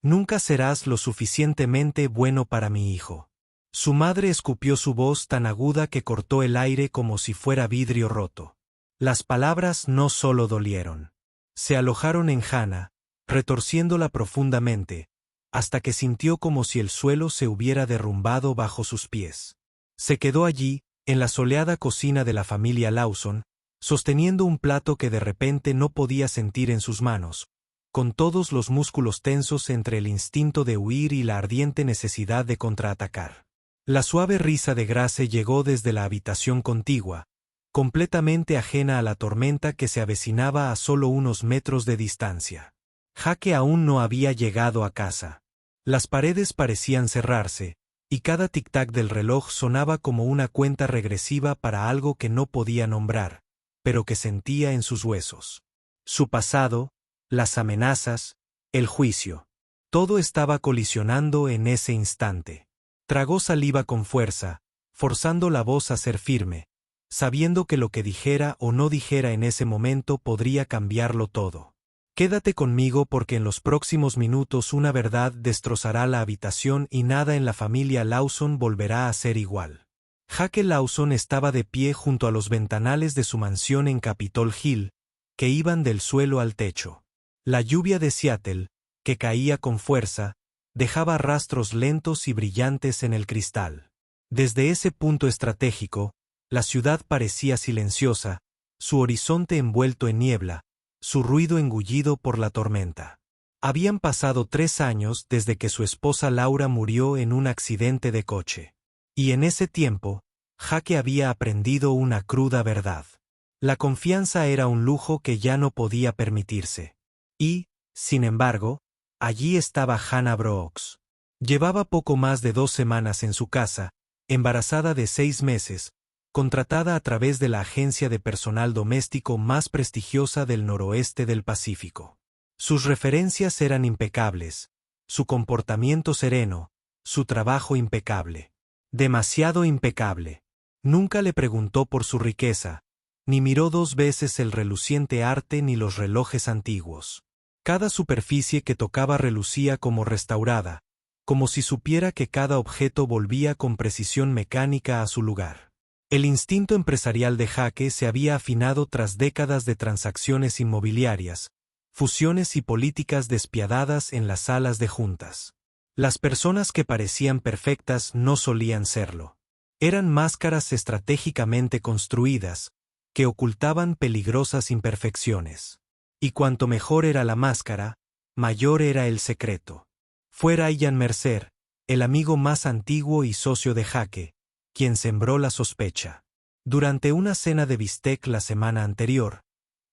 Nunca serás lo suficientemente bueno para mi hijo. Su madre escupió su voz tan aguda que cortó el aire como si fuera vidrio roto. Las palabras no solo dolieron. Se alojaron en Hannah, retorciéndola profundamente, hasta que sintió como si el suelo se hubiera derrumbado bajo sus pies. Se quedó allí, en la soleada cocina de la familia Lawson, sosteniendo un plato que de repente no podía sentir en sus manos, con todos los músculos tensos entre el instinto de huir y la ardiente necesidad de contraatacar. La suave risa de Grace llegó desde la habitación contigua, completamente ajena a la tormenta que se avecinaba a solo unos metros de distancia. Jake aún no había llegado a casa. Las paredes parecían cerrarse, y cada tic-tac del reloj sonaba como una cuenta regresiva para algo que no podía nombrar, pero que sentía en sus huesos. Su pasado, las amenazas, el juicio. Todo estaba colisionando en ese instante. Tragó saliva con fuerza, forzando la voz a ser firme, sabiendo que lo que dijera o no dijera en ese momento podría cambiarlo todo. Quédate conmigo porque en los próximos minutos una verdad destrozará la habitación y nada en la familia Lawson volverá a ser igual. Jake Lawson estaba de pie junto a los ventanales de su mansión en Capitol Hill, que iban del suelo al techo. La lluvia de Seattle, que caía con fuerza, dejaba rastros lentos y brillantes en el cristal. Desde ese punto estratégico, la ciudad parecía silenciosa, su horizonte envuelto en niebla, su ruido engullido por la tormenta. Habían pasado 3 años desde que su esposa Laura murió en un accidente de coche. Y en ese tiempo, Jake había aprendido una cruda verdad. La confianza era un lujo que ya no podía permitirse. Y, sin embargo, allí estaba Hannah Brooks. Llevaba poco más de 2 semanas en su casa, embarazada de 6 meses, contratada a través de la agencia de personal doméstico más prestigiosa del noroeste del Pacífico. Sus referencias eran impecables, su comportamiento sereno, su trabajo impecable. Demasiado impecable. Nunca le preguntó por su riqueza, ni miró 2 veces el reluciente arte ni los relojes antiguos. Cada superficie que tocaba relucía como restaurada, como si supiera que cada objeto volvía con precisión mecánica a su lugar. El instinto empresarial de Jake se había afinado tras décadas de transacciones inmobiliarias, fusiones y políticas despiadadas en las salas de juntas. Las personas que parecían perfectas no solían serlo. Eran máscaras estratégicamente construidas, que ocultaban peligrosas imperfecciones. Y cuanto mejor era la máscara, mayor era el secreto. Fue Ryan Mercer, el amigo más antiguo y socio de Jake, quien sembró la sospecha. Durante una cena de bistec la semana anterior,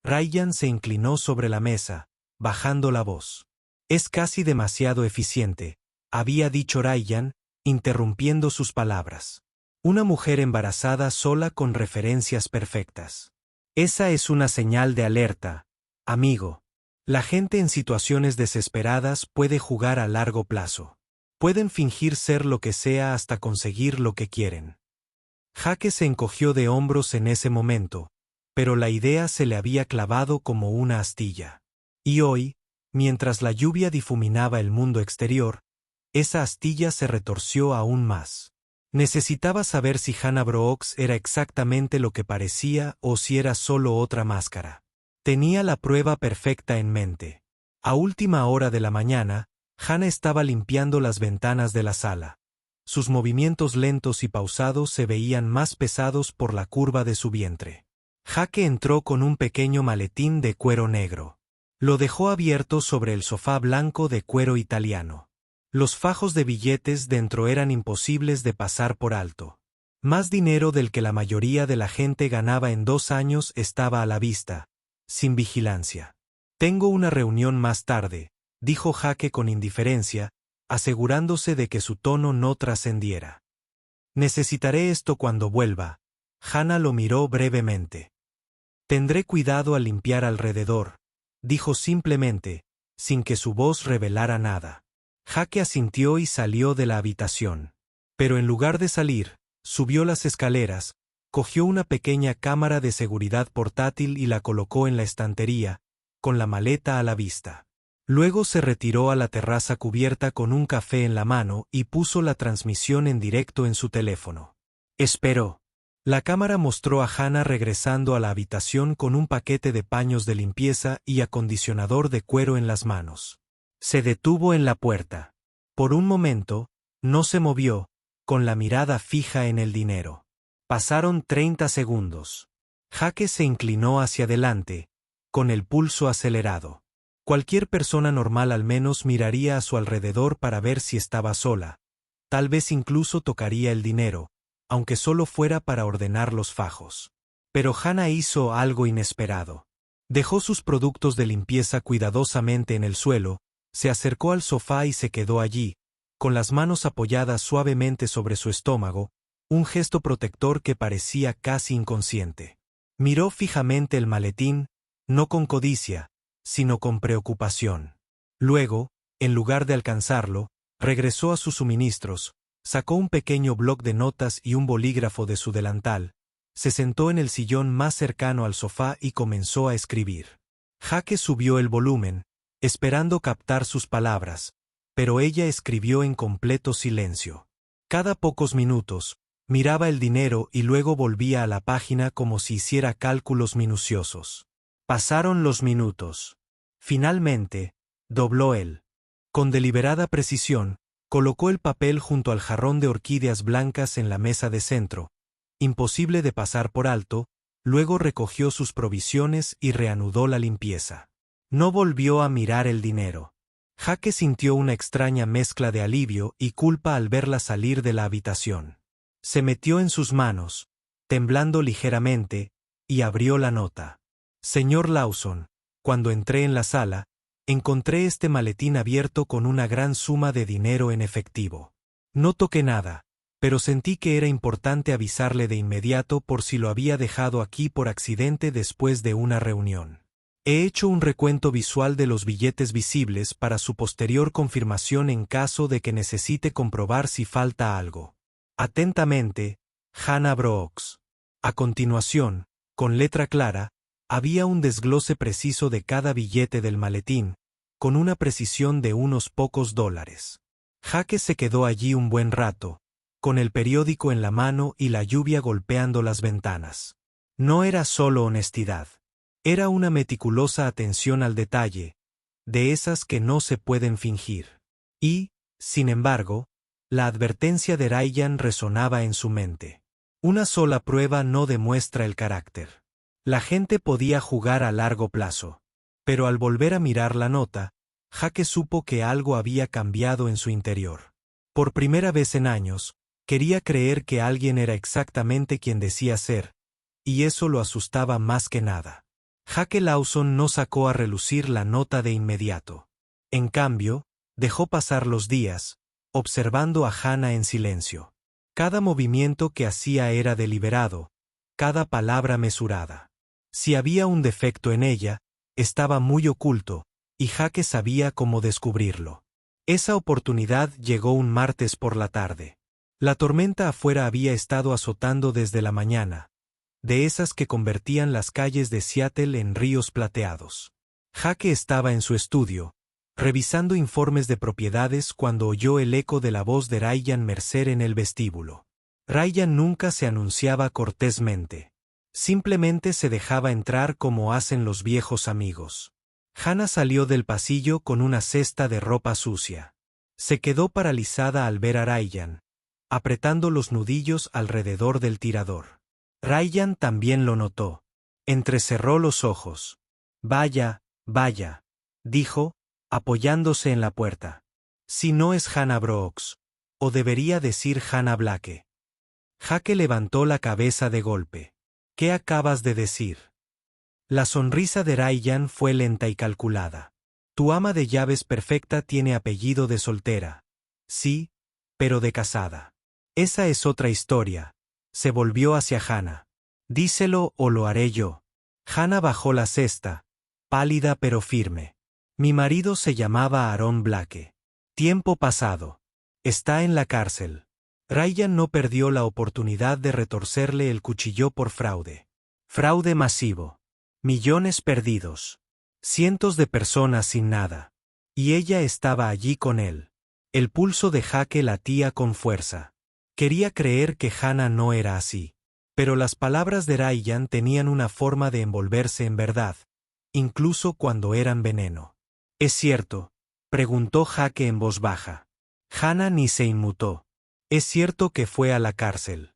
Ryan se inclinó sobre la mesa, bajando la voz. Es casi demasiado eficiente, había dicho Ryan, interrumpiendo sus palabras. Una mujer embarazada sola con referencias perfectas. Esa es una señal de alerta, amigo. La gente en situaciones desesperadas puede jugar a largo plazo. Pueden fingir ser lo que sea hasta conseguir lo que quieren. Jake se encogió de hombros en ese momento, pero la idea se le había clavado como una astilla. Y hoy, mientras la lluvia difuminaba el mundo exterior, esa astilla se retorció aún más. Necesitaba saber si Hannah Brooks era exactamente lo que parecía o si era solo otra máscara. Tenía la prueba perfecta en mente. A última hora de la mañana, Hannah estaba limpiando las ventanas de la sala. Sus movimientos lentos y pausados se veían más pesados por la curva de su vientre. Jake entró con un pequeño maletín de cuero negro. Lo dejó abierto sobre el sofá blanco de cuero italiano. Los fajos de billetes dentro eran imposibles de pasar por alto. Más dinero del que la mayoría de la gente ganaba en 2 años estaba a la vista, sin vigilancia. Tengo una reunión más tarde, dijo Jake con indiferencia, asegurándose de que su tono no trascendiera. Necesitaré esto cuando vuelva. Hannah lo miró brevemente. Tendré cuidado al limpiar alrededor, dijo simplemente, sin que su voz revelara nada. Jake asintió y salió de la habitación. Pero en lugar de salir, subió las escaleras, cogió una pequeña cámara de seguridad portátil y la colocó en la estantería, con la maleta a la vista. Luego se retiró a la terraza cubierta con un café en la mano y puso la transmisión en directo en su teléfono. Esperó. La cámara mostró a Hannah regresando a la habitación con un paquete de paños de limpieza y acondicionador de cuero en las manos. Se detuvo en la puerta. Por un momento, no se movió, con la mirada fija en el dinero. Pasaron 30 segundos. Jake se inclinó hacia adelante, con el pulso acelerado. Cualquier persona normal al menos miraría a su alrededor para ver si estaba sola. Tal vez incluso tocaría el dinero, aunque solo fuera para ordenar los fajos. Pero Hannah hizo algo inesperado. Dejó sus productos de limpieza cuidadosamente en el suelo, se acercó al sofá y se quedó allí, con las manos apoyadas suavemente sobre su estómago, un gesto protector que parecía casi inconsciente. Miró fijamente el maletín, no con codicia, sino con preocupación. Luego, en lugar de alcanzarlo, regresó a sus suministros, sacó un pequeño bloc de notas y un bolígrafo de su delantal, se sentó en el sillón más cercano al sofá y comenzó a escribir. Jake subió el volumen, esperando captar sus palabras, pero ella escribió en completo silencio. Cada pocos minutos, miraba el dinero y luego volvía a la página como si hiciera cálculos minuciosos. Pasaron los minutos. Finalmente, dobló él. Con deliberada precisión, colocó el papel junto al jarrón de orquídeas blancas en la mesa de centro, imposible de pasar por alto, luego recogió sus provisiones y reanudó la limpieza. No volvió a mirar el dinero. Jake sintió una extraña mezcla de alivio y culpa al verla salir de la habitación. Se metió en sus manos, temblando ligeramente, y abrió la nota. Señor Lawson, cuando entré en la sala, encontré este maletín abierto con una gran suma de dinero en efectivo. No toqué nada, pero sentí que era importante avisarle de inmediato por si lo había dejado aquí por accidente después de una reunión. He hecho un recuento visual de los billetes visibles para su posterior confirmación en caso de que necesite comprobar si falta algo. Atentamente, Hannah Brooks. A continuación, con letra clara, había un desglose preciso de cada billete del maletín, con una precisión de unos pocos dólares. Jake se quedó allí un buen rato, con el periódico en la mano y la lluvia golpeando las ventanas. No era solo honestidad. Era una meticulosa atención al detalle, de esas que no se pueden fingir. Y, sin embargo, la advertencia de Ryan resonaba en su mente. Una sola prueba no demuestra el carácter. La gente podía jugar a largo plazo. Pero al volver a mirar la nota, Jake supo que algo había cambiado en su interior. Por primera vez en años, quería creer que alguien era exactamente quien decía ser, y eso lo asustaba más que nada. Jake Lawson no sacó a relucir la nota de inmediato. En cambio, dejó pasar los días, observando a Hannah en silencio. Cada movimiento que hacía era deliberado, cada palabra mesurada. Si había un defecto en ella, estaba muy oculto, y Jake sabía cómo descubrirlo. Esa oportunidad llegó un martes por la tarde. La tormenta afuera había estado azotando desde la mañana, de esas que convertían las calles de Seattle en ríos plateados. Jake estaba en su estudio, revisando informes de propiedades cuando oyó el eco de la voz de Ryan Mercer en el vestíbulo. Ryan nunca se anunciaba cortésmente. Simplemente se dejaba entrar como hacen los viejos amigos. Hannah salió del pasillo con una cesta de ropa sucia. Se quedó paralizada al ver a Ryan, apretando los nudillos alrededor del tirador. Ryan también lo notó. Entrecerró los ojos. Vaya, vaya, dijo, apoyándose en la puerta. Si no es Hannah Brooks, o debería decir Hannah Blake. Jake levantó la cabeza de golpe. ¿Qué acabas de decir? La sonrisa de Ryan fue lenta y calculada. Tu ama de llaves perfecta tiene apellido de soltera. Sí, pero de casada. Esa es otra historia. Se volvió hacia Hannah. Díselo o lo haré yo. Hannah bajó la cesta, pálida pero firme. Mi marido se llamaba Aaron Blake. Tiempo pasado. Está en la cárcel. Ryan no perdió la oportunidad de retorcerle el cuchillo por fraude. Fraude masivo. Millones perdidos. Cientos de personas sin nada. Y ella estaba allí con él. El pulso de Jake latía con fuerza. Quería creer que Hannah no era así. Pero las palabras de Ryan tenían una forma de envolverse en verdad, incluso cuando eran veneno. ¿Es cierto?, preguntó Jake en voz baja. Hannah ni se inmutó. Es cierto que fue a la cárcel.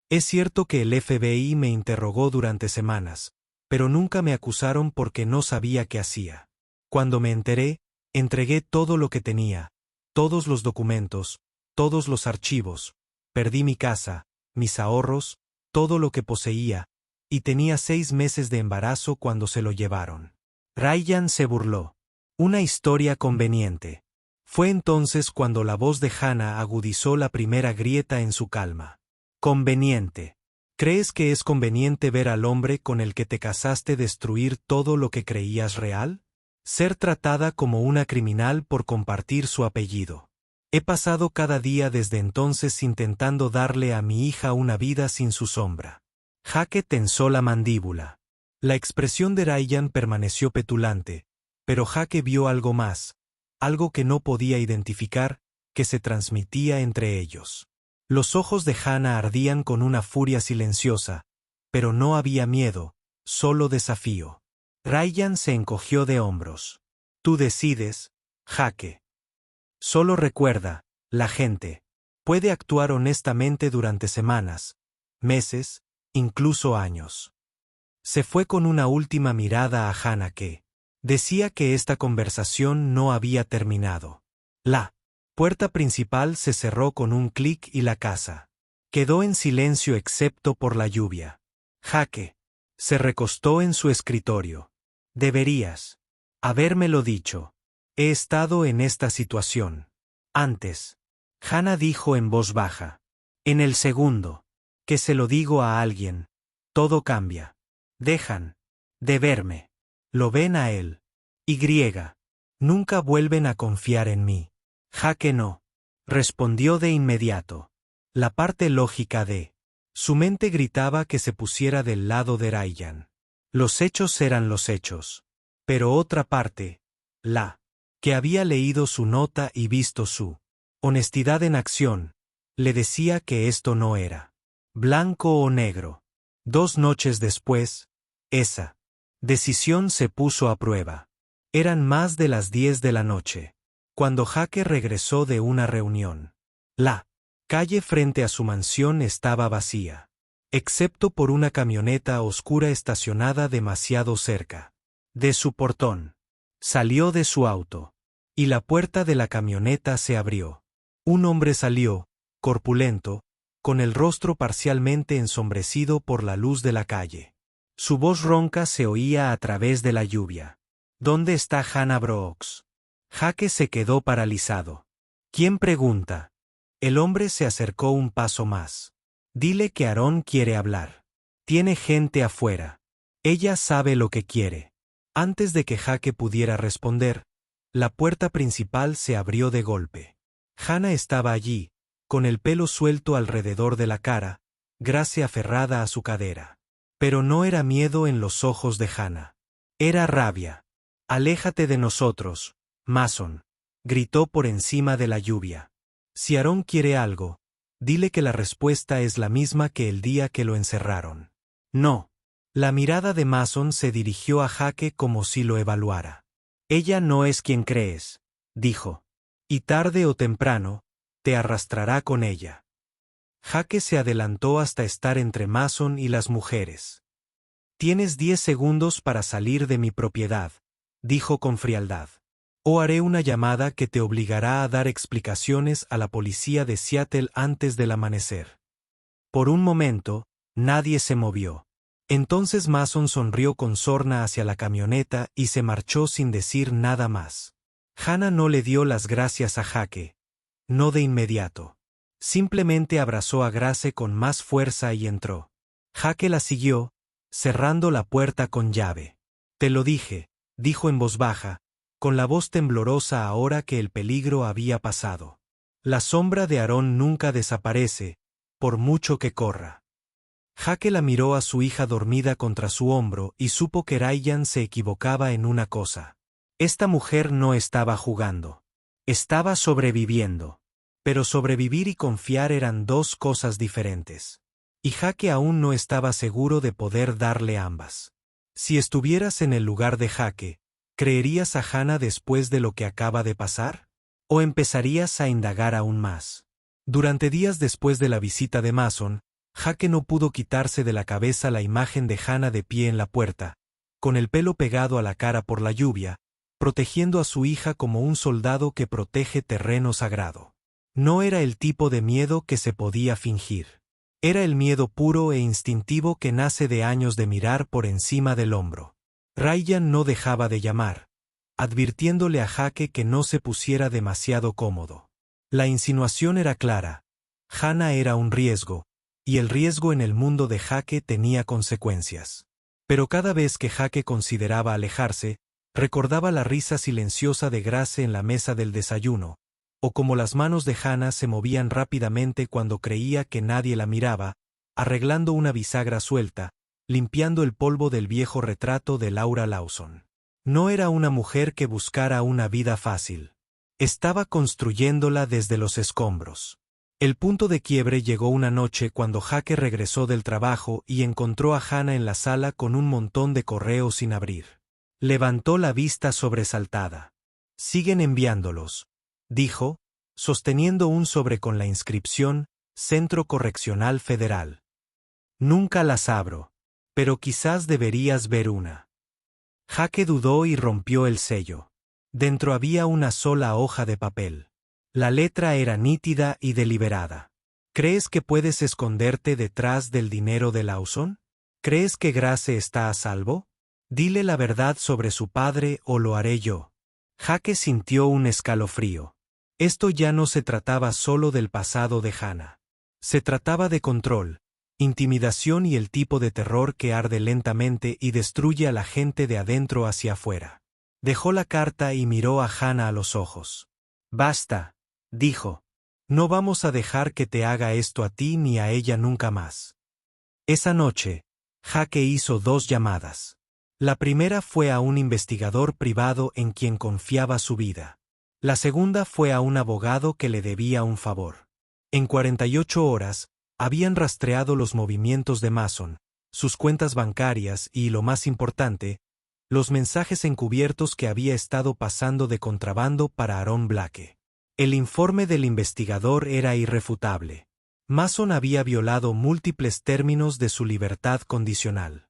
Es cierto que el FBI me interrogó durante semanas, pero nunca me acusaron porque no sabía qué hacía. Cuando me enteré, entregué todo lo que tenía, todos los documentos, todos los archivos, perdí mi casa, mis ahorros, todo lo que poseía, y tenía 6 meses de embarazo cuando se lo llevaron. Ryan se burló. Una historia conveniente. Fue entonces cuando la voz de Hannah agudizó la primera grieta en su calma. Conveniente. ¿Crees que es conveniente ver al hombre con el que te casaste destruir todo lo que creías real? Ser tratada como una criminal por compartir su apellido. He pasado cada día desde entonces intentando darle a mi hija una vida sin su sombra. Jake tensó la mandíbula. La expresión de Ryan permaneció petulante, pero Jake vio algo más, algo que no podía identificar, que se transmitía entre ellos. Los ojos de Hannah ardían con una furia silenciosa, pero no había miedo, solo desafío. Ryan se encogió de hombros. Tú decides, Jake. Solo recuerda, la gente puede actuar honestamente durante semanas, meses, incluso años. Se fue con una última mirada a Hannah que decía que esta conversación no había terminado. La puerta principal se cerró con un clic y la casa quedó en silencio excepto por la lluvia. Jake se recostó en su escritorio. Deberías habérmelo dicho. He estado en esta situación antes. Hannah dijo en voz baja. En el segundo que se lo digo a alguien, todo cambia. Dejan de verme. Lo ven a él. Y nunca vuelven a confiar en mí. Jake no. Respondió de inmediato. La parte lógica de su mente gritaba que se pusiera del lado de Ryan. Los hechos eran los hechos. Pero otra parte, la que había leído su nota y visto su honestidad en acción, le decía que esto no era blanco o negro. 2 noches después, esa decisión se puso a prueba. Eran más de las 10 de la noche, cuando Jake regresó de una reunión. La calle frente a su mansión estaba vacía, excepto por una camioneta oscura estacionada demasiado cerca de su portón. Salió de su auto, y la puerta de la camioneta se abrió. Un hombre salió, corpulento, con el rostro parcialmente ensombrecido por la luz de la calle. Su voz ronca se oía a través de la lluvia. ¿Dónde está Hannah Brooks? Jake se quedó paralizado. ¿Quién pregunta? El hombre se acercó un paso más. Dile que Aaron quiere hablar. Tiene gente afuera. Ella sabe lo que quiere. Antes de que Jake pudiera responder, la puerta principal se abrió de golpe. Hannah estaba allí, con el pelo suelto alrededor de la cara, Grace aferrada a su cadera. Pero no era miedo en los ojos de Hannah. Era rabia. Aléjate de nosotros, Mason, gritó por encima de la lluvia. Si Aaron quiere algo, dile que la respuesta es la misma que el día que lo encerraron. No. La mirada de Mason se dirigió a Jake como si lo evaluara. Ella no es quien crees, dijo. Y tarde o temprano, te arrastrará con ella. Jake se adelantó hasta estar entre Mason y las mujeres. Tienes 10 segundos para salir de mi propiedad, dijo con frialdad. O haré una llamada que te obligará a dar explicaciones a la policía de Seattle antes del amanecer. Por un momento, nadie se movió. Entonces Mason sonrió con sorna hacia la camioneta y se marchó sin decir nada más. Hannah no le dio las gracias a Jake. No de inmediato. Simplemente abrazó a Grace con más fuerza y entró. Jake la siguió, cerrando la puerta con llave. Te lo dije, dijo en voz baja, con la voz temblorosa ahora que el peligro había pasado. La sombra de Aaron nunca desaparece, por mucho que corra. Jake la miró a su hija dormida contra su hombro y supo que Ryan se equivocaba en una cosa. Esta mujer no estaba jugando. Estaba sobreviviendo. Pero sobrevivir y confiar eran dos cosas diferentes. Y Jake aún no estaba seguro de poder darle ambas. Si estuvieras en el lugar de Jake, ¿creerías a Hannah después de lo que acaba de pasar? ¿O empezarías a indagar aún más? Durante días después de la visita de Mason, Jake no pudo quitarse de la cabeza la imagen de Hannah de pie en la puerta, con el pelo pegado a la cara por la lluvia, protegiendo a su hija como un soldado que protege terreno sagrado. No era el tipo de miedo que se podía fingir. Era el miedo puro e instintivo que nace de años de mirar por encima del hombro. Ryan no dejaba de llamar, advirtiéndole a Jake que no se pusiera demasiado cómodo. La insinuación era clara. Hannah era un riesgo, y el riesgo en el mundo de Jake tenía consecuencias. Pero cada vez que Jake consideraba alejarse, recordaba la risa silenciosa de Grace en la mesa del desayuno, o como las manos de Hannah se movían rápidamente cuando creía que nadie la miraba, arreglando una bisagra suelta, limpiando el polvo del viejo retrato de Laura Lawson. No era una mujer que buscara una vida fácil. Estaba construyéndola desde los escombros. El punto de quiebre llegó una noche cuando Jake regresó del trabajo y encontró a Hannah en la sala con un montón de correos sin abrir. Levantó la vista sobresaltada. «Siguen enviándolos», dijo, sosteniendo un sobre con la inscripción «Centro Correccional Federal». «Nunca las abro, pero quizás deberías ver una». Jake dudó y rompió el sello. Dentro había una sola hoja de papel. La letra era nítida y deliberada. ¿Crees que puedes esconderte detrás del dinero de Lawson? ¿Crees que Grace está a salvo? Dile la verdad sobre su padre o lo haré yo. Jake sintió un escalofrío. Esto ya no se trataba solo del pasado de Hannah. Se trataba de control, intimidación y el tipo de terror que arde lentamente y destruye a la gente de adentro hacia afuera. Dejó la carta y miró a Hannah a los ojos. «Basta», dijo. «No vamos a dejar que te haga esto a ti ni a ella nunca más». Esa noche, Jake hizo 2 llamadas. La primera fue a un investigador privado en quien confiaba su vida. La segunda fue a un abogado que le debía un favor. En 48 horas, habían rastreado los movimientos de Mason, sus cuentas bancarias y, lo más importante, los mensajes encubiertos que había estado pasando de contrabando para Aaron Blake. El informe del investigador era irrefutable. Mason había violado múltiples términos de su libertad condicional.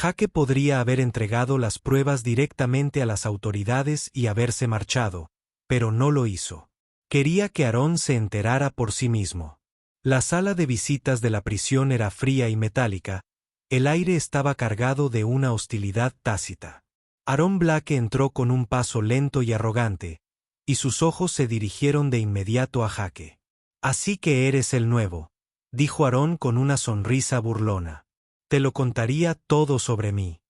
Jake podría haber entregado las pruebas directamente a las autoridades y haberse marchado, pero no lo hizo. Quería que Aaron se enterara por sí mismo. La sala de visitas de la prisión era fría y metálica, el aire estaba cargado de una hostilidad tácita. Aaron Blake entró con un paso lento y arrogante, y sus ojos se dirigieron de inmediato a Jake. «Así que eres el nuevo», dijo Aaron con una sonrisa burlona. «Te lo contaría todo sobre mí».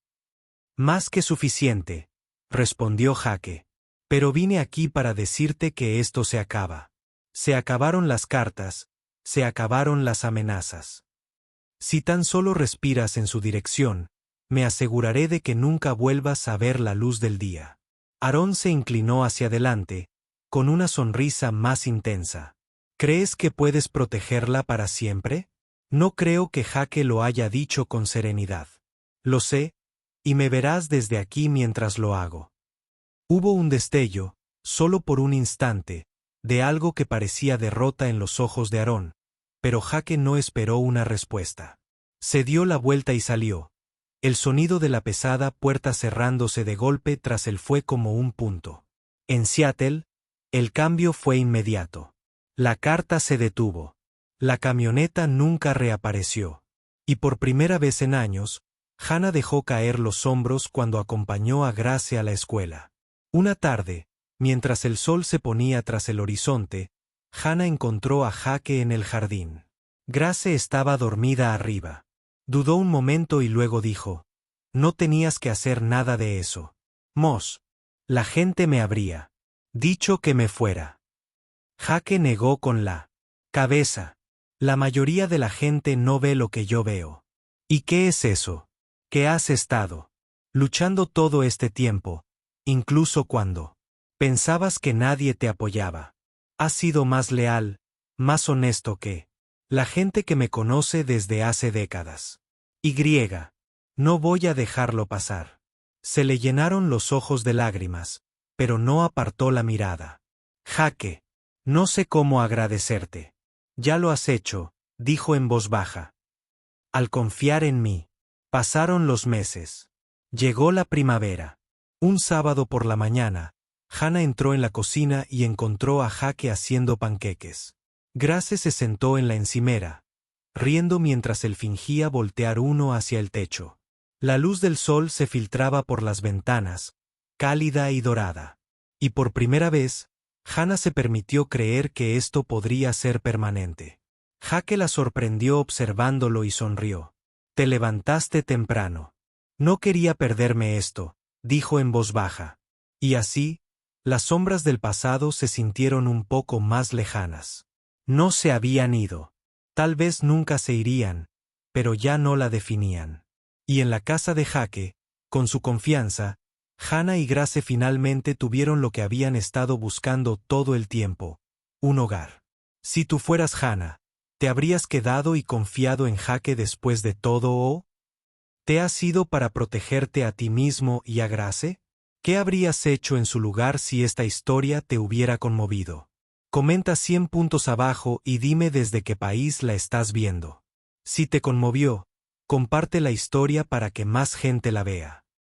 «Más que suficiente», respondió Jake. «Pero vine aquí para decirte que esto se acaba. Se acabaron las cartas, se acabaron las amenazas. Si tan solo respiras en su dirección, me aseguraré de que nunca vuelvas a ver la luz del día». Aaron se inclinó hacia adelante, con una sonrisa más intensa. «¿Crees que puedes protegerla para siempre?» No creo que Jake lo haya dicho con serenidad. «Lo sé, y me verás desde aquí mientras lo hago». Hubo un destello, solo por un instante, de algo que parecía derrota en los ojos de Aaron, pero Jake no esperó una respuesta. Se dio la vuelta y salió. El sonido de la pesada puerta cerrándose de golpe tras él fue como un punto. En Seattle, el cambio fue inmediato. La carta se detuvo. La camioneta nunca reapareció. Y por primera vez en años, Hannah dejó caer los hombros cuando acompañó a Grace a la escuela. Una tarde, mientras el sol se ponía tras el horizonte, Hannah encontró a Jake en el jardín. Grace estaba dormida arriba. Dudó un momento y luego dijo: «No tenías que hacer nada de eso. Moss, la gente me habría dicho que me fuera». Jake negó con la cabeza. «La mayoría de la gente no ve lo que yo veo». «¿Y qué es eso? ¿Qué has estado luchando todo este tiempo, incluso cuando pensabas que nadie te apoyaba. Has sido más leal, más honesto que la gente que me conoce desde hace décadas. Y no voy a dejarlo pasar. Se le llenaron los ojos de lágrimas, pero no apartó la mirada. Jake, no sé cómo agradecerte. Ya lo has hecho, dijo en voz baja. Al confiar en mí. Pasaron los meses. Llegó la primavera. Un sábado por la mañana, Hannah entró en la cocina y encontró a Jake haciendo panqueques. Grace se sentó en la encimera, riendo mientras él fingía voltear uno hacia el techo. La luz del sol se filtraba por las ventanas, cálida y dorada. Y por primera vez, Hannah se permitió creer que esto podría ser permanente. Jake la sorprendió observándolo y sonrió. Te levantaste temprano. No quería perderme esto, dijo en voz baja. Y así, las sombras del pasado se sintieron un poco más lejanas. No se habían ido. Tal vez nunca se irían, pero ya no la definían. Y en la casa de Jake, con su confianza, Hannah y Grace finalmente tuvieron lo que habían estado buscando todo el tiempo: un hogar. Si tú fueras Hannah, ¿te habrías quedado y confiado en Jake después de todo o te has ido para protegerte a ti mismo y a Grace? ¿Qué habrías hecho en su lugar si esta historia te hubiera conmovido? Comenta 100 puntos abajo y dime desde qué país la estás viendo. Si te conmovió, comparte la historia para que más gente la vea.